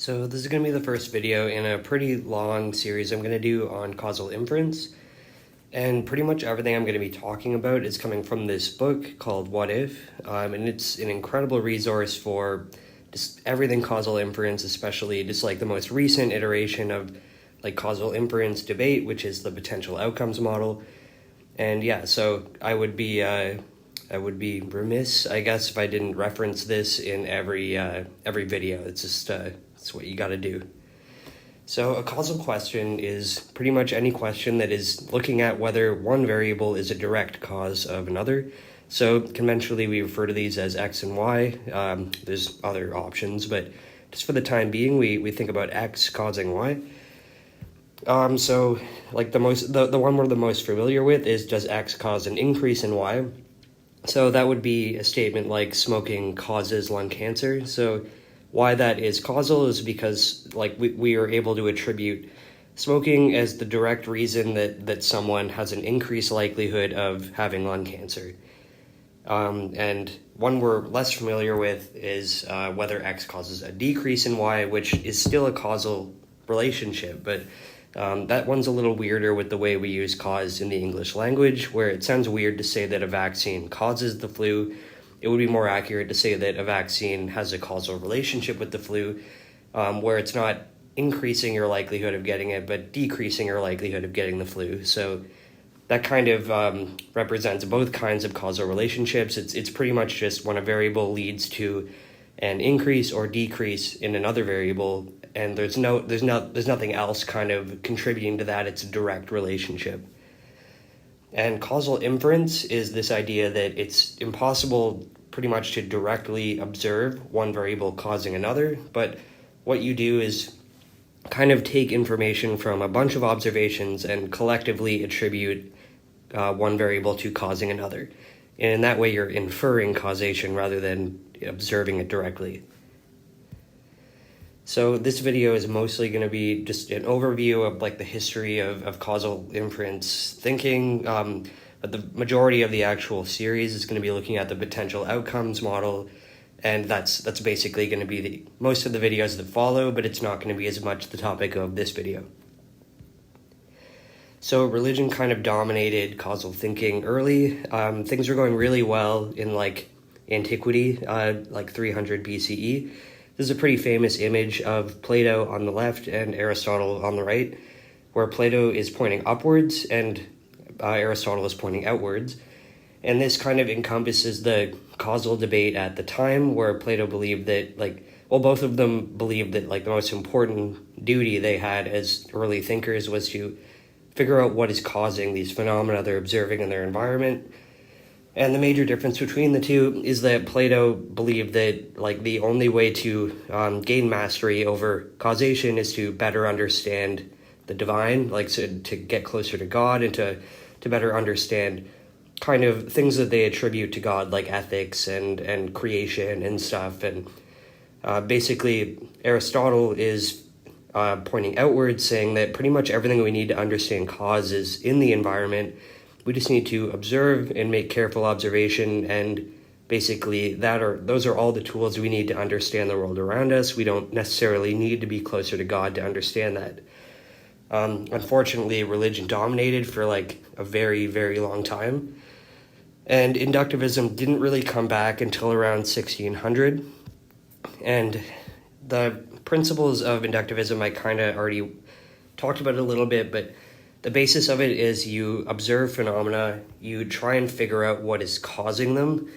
So this is going to be the first video in a pretty long series I'm going to do on causal inference. And pretty much everything I'm going to be talking about is coming from this book called What If? And it's an incredible resource for just everything causal inference, especially just like the most recent iteration of like causal inference debate, which is the potential outcomes model. And yeah, so I would be remiss, I guess, if I didn't reference this in every video. It's just it's what you got to do. So a causal question is pretty much any question that is looking at whether one variable is a direct cause of another. So conventionally we refer to these as X and Y. There's other options, but just for the time being, we think about X causing Y. So like the one we're the most familiar with is, does X cause an increase in Y? So that would be a statement like smoking causes lung cancer. So why that is causal is because like we are able to attribute smoking as the direct reason that someone has an increased likelihood of having lung cancer. And one we're less familiar with is whether X causes a decrease in Y, which is still a causal relationship, but that one's a little weirder with the way we use cause in the English language, where it sounds weird to say that a vaccine causes the flu. It would be more accurate to say that a vaccine has a causal relationship with the flu, where it's not increasing your likelihood of getting it, but decreasing your likelihood of getting the flu. So that kind of represents both kinds of causal relationships. It's pretty much just when a variable leads to an increase or decrease in another variable, and there's nothing else kind of contributing to that. It's a direct relationship. And causal inference is this idea that it's impossible pretty much to directly observe one variable causing another, but what you do is kind of take information from a bunch of observations and collectively attribute one variable to causing another. And in that way, you're inferring causation rather than observing it directly. So this video is mostly going to be just an overview of like the history of causal inference thinking, but the majority of the actual series is going to be looking at the potential outcomes model, and that's basically going to be most of the videos that follow, but it's not going to be as much the topic of this video. So religion kind of dominated causal thinking early. Things were going really well in like antiquity, like 300 BCE. This is a pretty famous image of Plato on the left and Aristotle on the right, where Plato is pointing upwards and Aristotle is pointing outwards. And this kind of encompasses the causal debate at the time, where Plato believed that, both of them believed that, the most important duty they had as early thinkers was to figure out what is causing these phenomena they're observing in their environment. And the major difference between the two is that Plato believed that the only way to gain mastery over causation is to better understand the divine, to get closer to God and to better understand kind of things that they attribute to God, like ethics and creation and stuff. And basically Aristotle is pointing outwards, saying that pretty much everything we need to understand cause is in the environment. We just need to observe and make careful observation, and basically those are all the tools we need to understand the world around us. We don't necessarily need to be closer to God to understand that. Unfortunately, religion dominated for a very, very long time, and inductivism didn't really come back until around 1600. And the principles of inductivism I kind of already talked about a little bit, but the basis of it is you observe phenomena, you try and figure out what is causing them,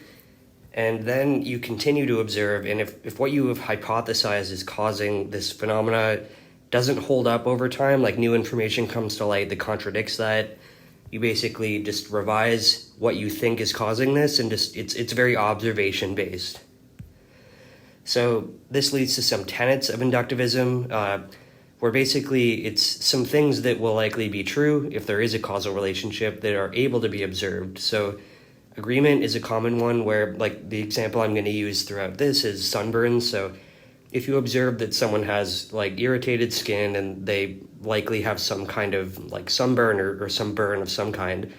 and then you continue to observe, and if what you have hypothesized is causing this phenomena doesn't hold up over time, new information comes to light that contradicts that, you basically just revise what you think is causing this, and it's very observation based. So this leads to some tenets of inductivism, where basically it's some things that will likely be true if there is a causal relationship that are able to be observed. So agreement is a common one, where the example I'm going to use throughout this is sunburn. So if you observe that someone has irritated skin and they likely have some kind of sunburn or some burn of some kind,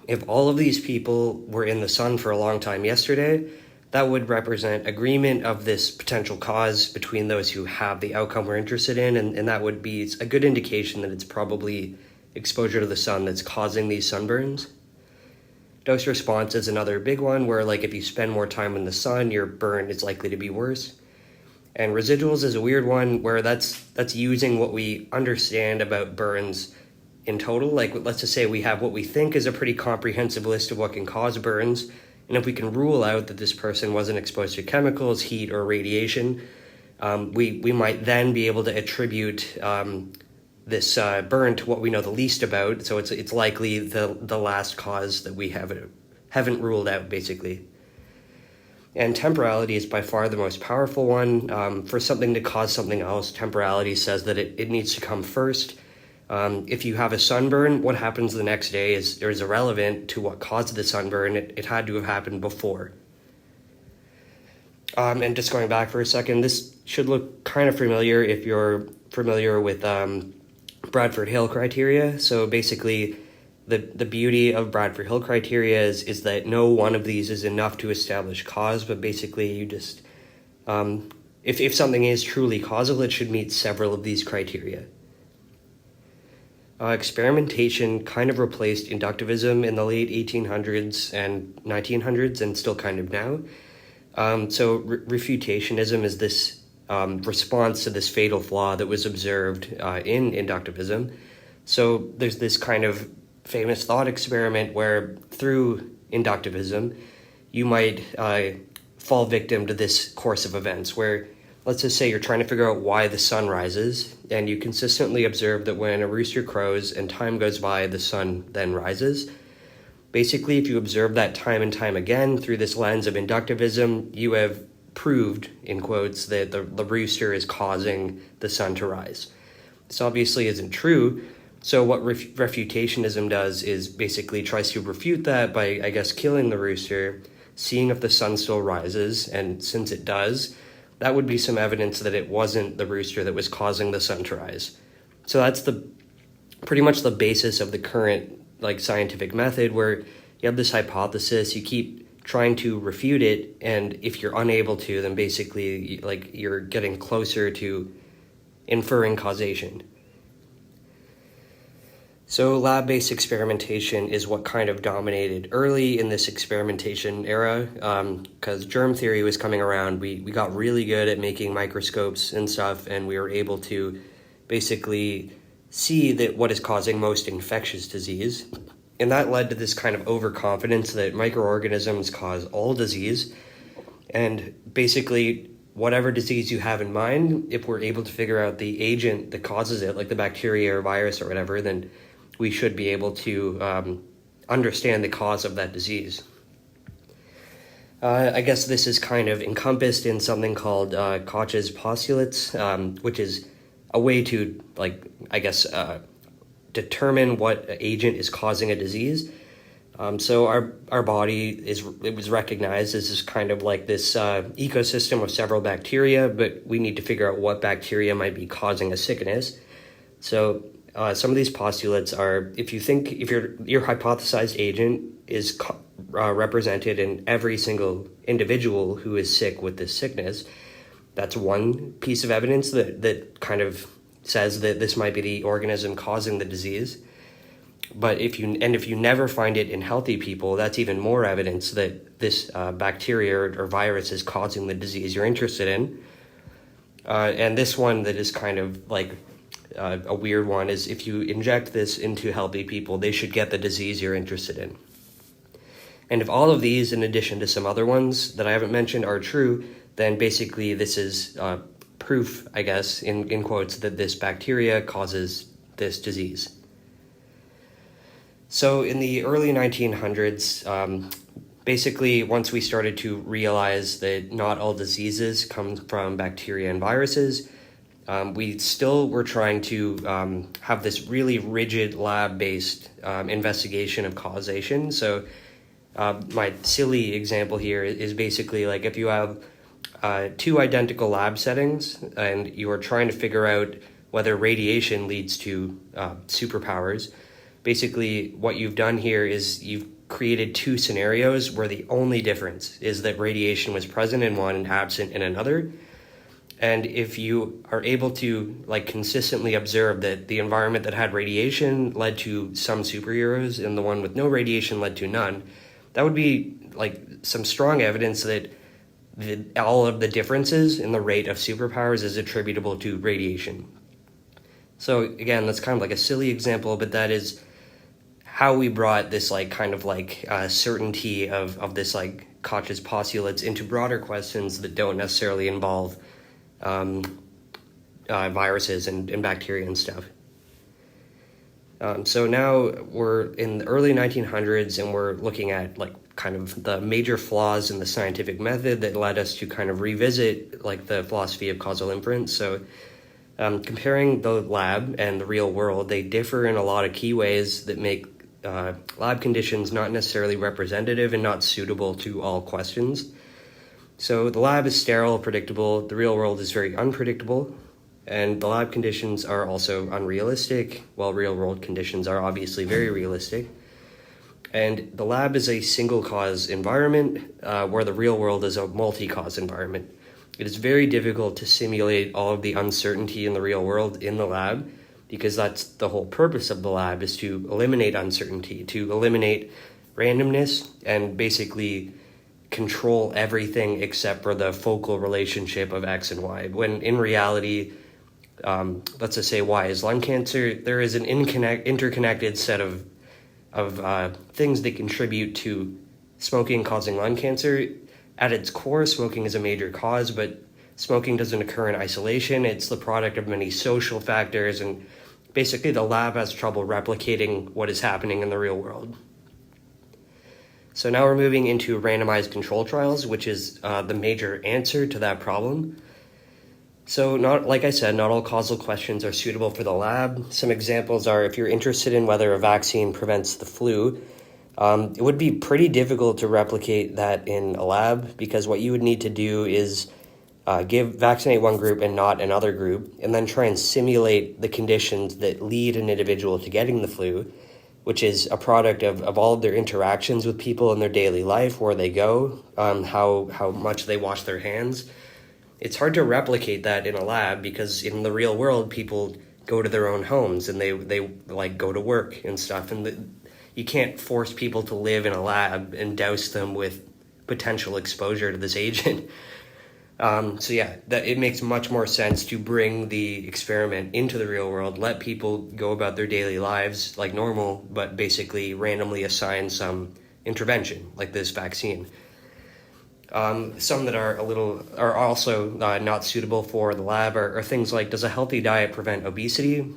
if all of these people were in the sun for a long time yesterday, that would represent agreement of this potential cause between those who have the outcome we're interested in, and that would be a good indication that it's probably exposure to the sun that's causing these sunburns. Dose response is another big one, where like if you spend more time in the sun, your burn is likely to be worse. And residuals is a weird one, where that's using what we understand about burns in total. Like, let's just say we have what we think is a pretty comprehensive list of what can cause burns, and if we can rule out that this person wasn't exposed to chemicals, heat, or radiation, we might then be able to attribute this burn to what we know the least about. So it's likely the last cause that we haven't ruled out, basically. And temporality is by far the most powerful one. For something to cause something else, temporality says that it needs to come first. If you have a sunburn, what happens the next day is irrelevant to what caused the sunburn. It had to have happened before. And just going back for a second, this should look kind of familiar if you're familiar with Bradford Hill criteria. So basically, the beauty of Bradford Hill criteria is that no one of these is enough to establish cause, but basically you just, if something is truly causal, it should meet several of these criteria. Experimentation kind of replaced inductivism in the late 1800s and 1900s, and still kind of now. So refutationism is this response to this fatal flaw that was observed in inductivism. So there's this kind of famous thought experiment where through inductivism, you might fall victim to this course of events where, let's just say you're trying to figure out why the sun rises, and you consistently observe that when a rooster crows and time goes by, the sun then rises. Basically, if you observe that time and time again through this lens of inductivism, you have proved, in quotes, that the rooster is causing the sun to rise. This obviously isn't true, so what refutationism does is basically tries to refute that by, I guess, killing the rooster, seeing if the sun still rises, and since it does, that would be some evidence that it wasn't the rooster that was causing the sun to rise. So that's pretty much the basis of the current scientific method, where you have this hypothesis, you keep trying to refute it, and if you're unable to, then basically you're getting closer to inferring causation. So lab-based experimentation is what kind of dominated early in this experimentation era, because germ theory was coming around. We got really good at making microscopes and stuff, and we were able to basically see that what is causing most infectious disease. And that led to this kind of overconfidence that microorganisms cause all disease. And basically, whatever disease you have in mind, if we're able to figure out the agent that causes it, like the bacteria or virus or whatever, then we should be able to understand the cause of that disease. I guess this is kind of encompassed in something called Koch's postulates, which is a way to, determine what agent is causing a disease. So our body it was recognized as this kind of this ecosystem of several bacteria, but we need to figure out what bacteria might be causing a sickness. So some of these postulates are, if your hypothesized agent is represented in every single individual who is sick with this sickness, that's one piece of evidence that kind of says that this might be the organism causing the disease. But if you never find it in healthy people, that's even more evidence that this bacteria or virus is causing the disease you're interested in. And this one that is kind of a weird one is, if you inject this into healthy people, they should get the disease you're interested in. And if all of these, in addition to some other ones that I haven't mentioned, are true, then basically this is proof, I guess, in quotes, that this bacteria causes this disease. So in the early 1900s, basically once we started to realize that not all diseases come from bacteria and viruses, we still were trying to have this really rigid lab-based investigation of causation. So my silly example here is basically if you have two identical lab settings and you are trying to figure out whether radiation leads to superpowers. Basically, what you've done here is you've created two scenarios where the only difference is that radiation was present in one and absent in another. And if you are able to like consistently observe that the environment that had radiation led to some superheroes and the one with no radiation led to none, that would be like some strong evidence that all of the differences in the rate of superpowers is attributable to radiation. So again, that's kind of like a silly example, but that is how we brought this like kind of like certainty of this like Koch's postulates into broader questions that don't necessarily involve viruses and bacteria and stuff. So now we're in the early 1900s and we're looking at like kind of the major flaws in the scientific method that led us to kind of revisit like the philosophy of causal inference. So comparing the lab and the real world, they differ in a lot of key ways that make lab conditions not necessarily representative and not suitable to all questions. So the lab is sterile, predictable. The real world is very unpredictable. And the lab conditions are also unrealistic, while real world conditions are obviously very realistic. And the lab is a single cause environment, where the real world is a multi-cause environment. It is very difficult to simulate all of the uncertainty in the real world in the lab, because that's the whole purpose of the lab, is to eliminate uncertainty, to eliminate randomness, and basically control everything except for the focal relationship of X and Y. When in reality, let's just say Y is lung cancer, there is an interconnected set of things that contribute to smoking causing lung cancer. At its core, smoking is a major cause, but smoking doesn't occur in isolation. It's the product of many social factors, and basically the lab has trouble replicating what is happening in the real world. So now we're moving into randomized control trials, which is the major answer to that problem. So like I said, not all causal questions are suitable for the lab. Some examples are if you're interested in whether a vaccine prevents the flu, it would be pretty difficult to replicate that in a lab, because what you would need to do is vaccinate one group and not another group, and then try and simulate the conditions that lead an individual to getting the flu, which is a product of all of their interactions with people in their daily life, where they go, how much they wash their hands. It's hard to replicate that in a lab, because in the real world, people go to their own homes and they like go to work and stuff, and you can't force people to live in a lab and douse them with potential exposure to this agent. So yeah, it makes much more sense to bring the experiment into the real world, let people go about their daily lives like normal, but basically randomly assign some intervention like this vaccine. Some that are also not suitable for the lab are things like, does a healthy diet prevent obesity?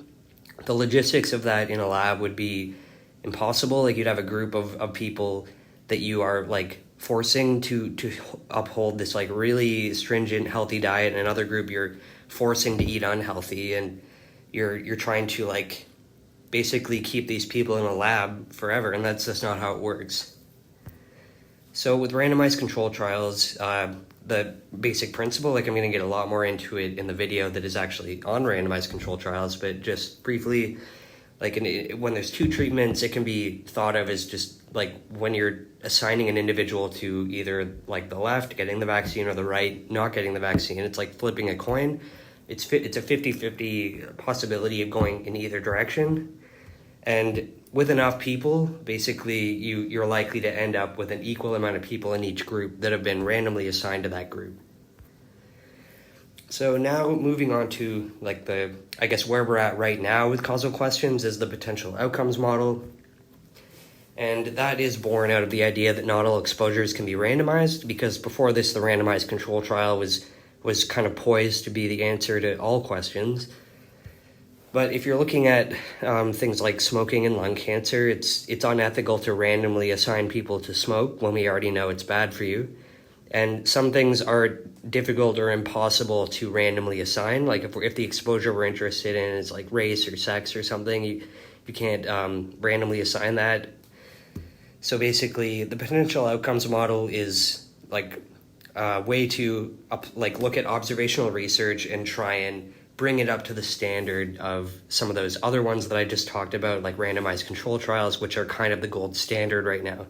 The logistics of that in a lab would be impossible. Like, you'd have a group of people that you are like forcing to uphold this like really stringent healthy diet, and another group you're forcing to eat unhealthy, and you're trying to like basically keep these people in a lab forever, and that's just not how it works. So with randomized control trials, the basic principle, like I'm going to get a lot more into it in the video that is actually on randomized control trials, but just briefly, like when there's two treatments, it can be thought of as just like when you're assigning an individual to either like the left, getting the vaccine, or the right, not getting the vaccine. It's like flipping a coin. It's a 50-50 possibility of going in either direction. And with enough people, basically you're likely to end up with an equal amount of people in each group that have been randomly assigned to that group. So now moving on to like I guess where we're at right now with causal questions is the potential outcomes model. And that is born out of the idea that not all exposures can be randomized, because before this, the randomized control trial was kind of poised to be the answer to all questions. But if you're looking at things like smoking and lung cancer, it's unethical to randomly assign people to smoke when we already know it's bad for you. And some things are difficult or impossible to randomly assign. Like if the exposure we're interested in is like race or sex or something, you can't randomly assign that. So basically, the potential outcomes model is like a way to look at observational research and try and bring it up to the standard of some of those other ones that I just talked about, like randomized control trials, which are kind of the gold standard right now.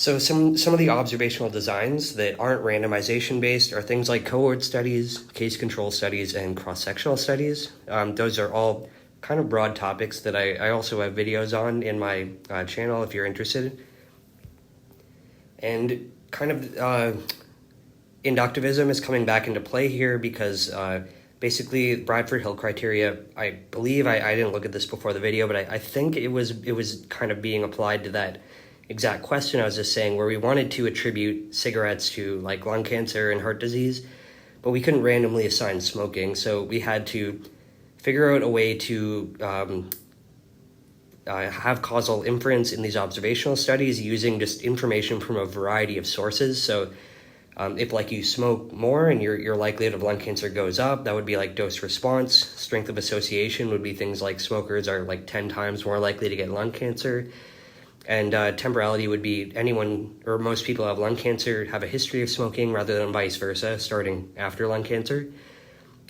So some of the observational designs that aren't randomization based are things like cohort studies, case control studies, and cross-sectional studies. Those are all kind of broad topics that I also have videos on in my channel if you're interested. And kind of inductivism is coming back into play here because basically Bradford Hill criteria, I believe, I didn't look at this before the video, but I think it was kind of being applied to that exact question I was just saying, where we wanted to attribute cigarettes to like lung cancer and heart disease, but we couldn't randomly assign smoking. So we had to figure out a way to have causal inference in these observational studies using just information from a variety of sources. So if like you smoke more and your likelihood of lung cancer goes up, that would be like dose response. Strength of association would be things like smokers are like 10 times more likely to get lung cancer. And temporality would be anyone or most people who have lung cancer have a history of smoking rather than vice versa, starting after lung cancer.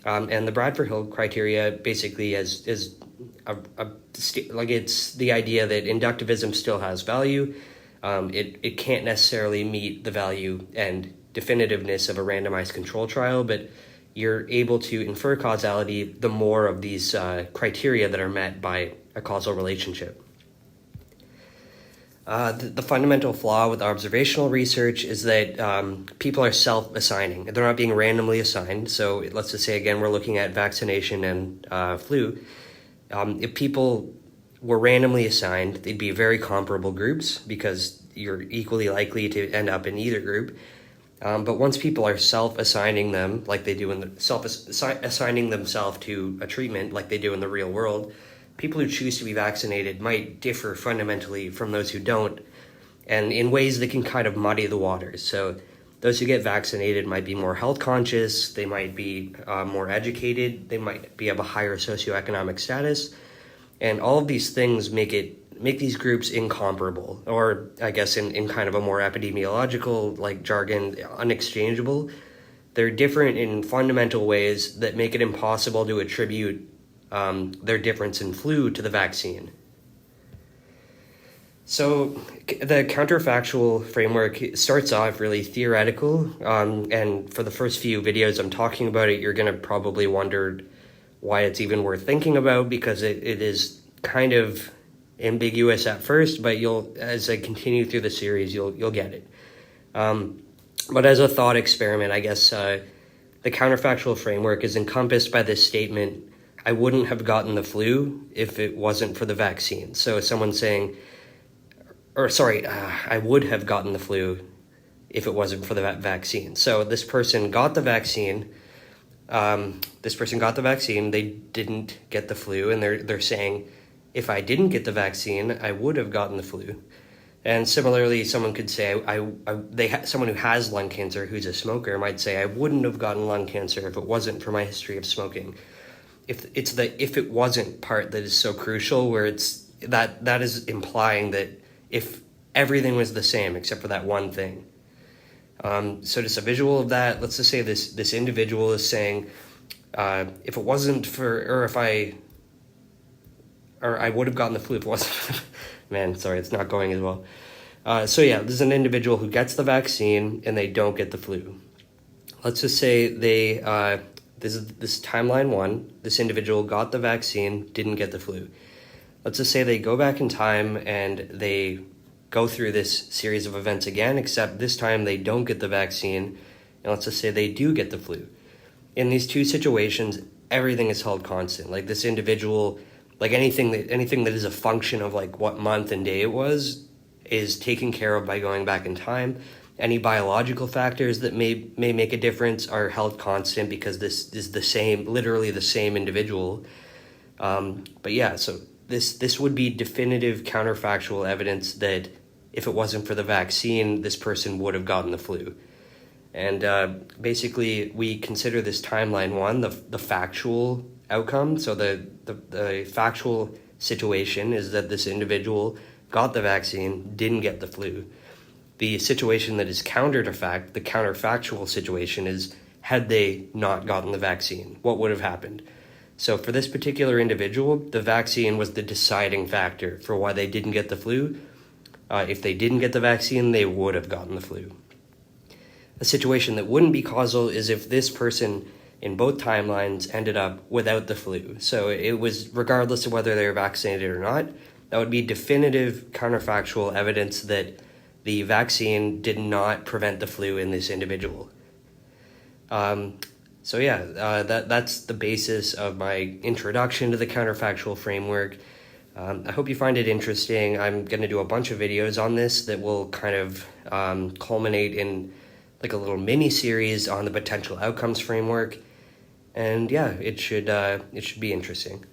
And the Bradford Hill criteria basically is like it's the idea that inductivism still has value. It can't necessarily meet the value and definitiveness of a randomized control trial, but you're able to infer causality the more of these criteria that are met by a causal relationship. The fundamental flaw with observational research is that people are self-assigning. They're not being randomly assigned. So let's just say, again, we're looking at vaccination and flu. If people were randomly assigned, they'd be very comparable groups because you're equally likely to end up in either group. But once people are self-assigning them, like they do in the self-assigning themselves to a treatment like they do in the real world, people who choose to be vaccinated might differ fundamentally from those who don't, and in ways that can kind of muddy the waters. So those who get vaccinated might be more health conscious, they might be more educated, they might be of a higher socioeconomic status, and all of these things make these groups incomparable, or I guess in kind of a more epidemiological like jargon, unexchangeable. They're different in fundamental ways that make it impossible to attribute their difference in flu to the vaccine. So the counterfactual framework starts off really theoretical, and for the first few videos I'm talking about it, you're going to probably wonder why it's even worth thinking about, because it is kind of ambiguous at first, but as I continue through the series, you'll get it. But as a thought experiment, I guess the counterfactual framework is encompassed by this statement: I wouldn't have gotten the flu if it wasn't for the vaccine. So someone's saying, I would have gotten the flu if it wasn't for the vaccine. So this person got the vaccine. They didn't get the flu, and they're saying, if I didn't get the vaccine, I would have gotten the flu. And similarly, someone could say, someone who has lung cancer who's a smoker might say, I wouldn't have gotten lung cancer if it wasn't for my history of smoking. If it wasn't part that is so crucial, where it's that is implying that if everything was the same except for that one thing. So just a visual of that, let's just say this individual is saying, if it wasn't for, I would have gotten the flu if it wasn't. Man, sorry, it's not going as well. So yeah, this is an individual who gets the vaccine and they don't get the flu. Let's just say this is timeline one. This individual got the vaccine, didn't get the flu. Let's just say they go back in time and they go through this series of events again, except this time they don't get the vaccine, and let's just say they do get the flu. In these two situations, everything is held constant. Like this individual, like anything that is a function of like what month and day it was, is taken care of by going back in time. Any biological factors that may make a difference are held constant because this is literally the same individual. But yeah, so this would be definitive counterfactual evidence that if it wasn't for the vaccine, this person would have gotten the flu. And basically, we consider this timeline one, the factual outcome. So the factual situation is that this individual got the vaccine, didn't get the flu. The situation that is counter to fact, the counterfactual situation, is had they not gotten the vaccine, what would have happened? So for this particular individual, the vaccine was the deciding factor for why they didn't get the flu. if they didn't get the vaccine, they would have gotten the flu. A situation that wouldn't be causal is if this person in both timelines ended up without the flu. So it was regardless of whether they were vaccinated or not, that would be definitive counterfactual evidence that the vaccine did not prevent the flu in this individual. That's the basis of my introduction to the counterfactual framework. I hope you find it interesting. I'm going to do a bunch of videos on this that will kind of culminate in like a little mini series on the potential outcomes framework. And yeah, it should be interesting.